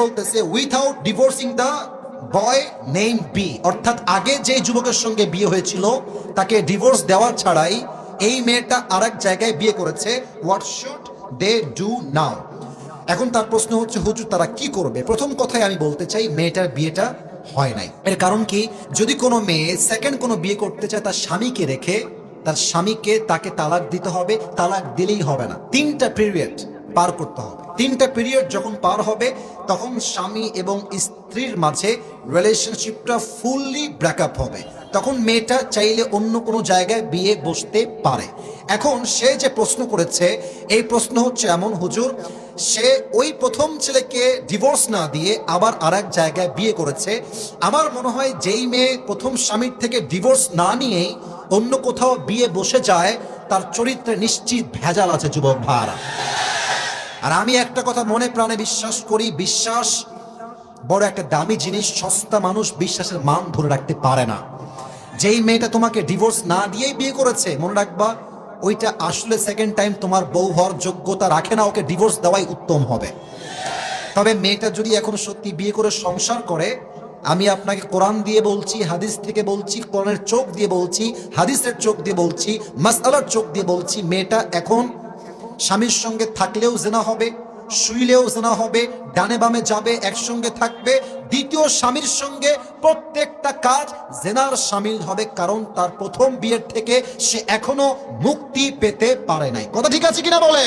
বলতেছে without divorcing the boy name B, অর্থাৎ আগে যে যুবকের সঙ্গে বিয়ে হয়েছিল তাকে ডিভোর্স দেওয়া ছাড়াই এই মেয়েটা আরেক জায়গায় বিয়ে করেছে। What should they do now? এখন তার প্রশ্ন হচ্ছে হুজুর তারা কি করবে? প্রথম কথাই আমি বলতে চাই মেয়েটার বিয়েটা হয় নাই। এর কারণ কি? যদি কোনো মেয়ে সেকেন্ড কোনো বিয়ে করতে চায় তার স্বামীকে রেখে, তার স্বামীকে তাকে তালাক দিতে হবে। তালাক দিলেই হবে না, 3টা পিরিয়ড পার করতে হবে। 3টা পিরিয়ড যখন পার হবে তখন স্বামী এবং স্ত্রীর মাঝে রিলেশনশিপটা ফুললি ব্রেকআপ হবে। তখন মেয়েটা চাইলে অন্য কোনো জায়গায় বিয়ে বসতে পারে। এখন সে যে প্রশ্ন করেছে এই প্রশ্ন হচ্ছে এমন, হুজুর সে ওই প্রথম ছেলেকে ডিভোর্স না দিয়ে আবার আরেক জায়গায় বিয়ে করেছে। আমার মনে হয় যেই মেয়ে প্রথম স্বামীর থেকে ডিভোর্স না নিয়েই অন্য কোথাও বিয়ে বসে যায় তার চরিত্রে নিশ্চিত ভেজাল আছে যুবক ভাইরা। আর আমি একটা কথা মনে প্রাণে বিশ্বাস করি, বিশ্বাস বড় একটা দামি জিনিস, সস্তা মানুষ বিশ্বাসের মান ধরে রাখতে পারে না। যেই মেয়েটা তোমাকে ডিভোর্স না দিয়েই বিয়ে করেছে, মনে রাখবা ওইটা আসলে সেকেন্ড টাইম তোমার বউ হওয়ার যোগ্যতা রাখে না, ওকে ডিভোর্স দেওয়াই উত্তম হবে। তবে মেয়েটা যদি এখন সত্যি বিয়ে করে সংসার করে, আমি আপনাকে কোরআন দিয়ে বলছি, হাদিস থেকে বলছি, কোরআনের চোখ দিয়ে বলছি, হাদিসের চোখ দিয়ে বলছি, মাসআলার চোখ দিয়ে বলছি, মেয়েটা এখন স্বামীর সঙ্গে থাকলেও জেনা হবে, শুইলেও জেনা হবে, ডানে বামে যাবে, একসঙ্গে থাকবে, দ্বিতীয় স্বামীর সঙ্গে প্রত্যেকটা কাজ জেনার শামিল হবে। কারণ তার প্রথম বিয়ের থেকে সে এখনো মুক্তি পেতে পারে নাই। কথা ঠিক আছে কিনা বলে?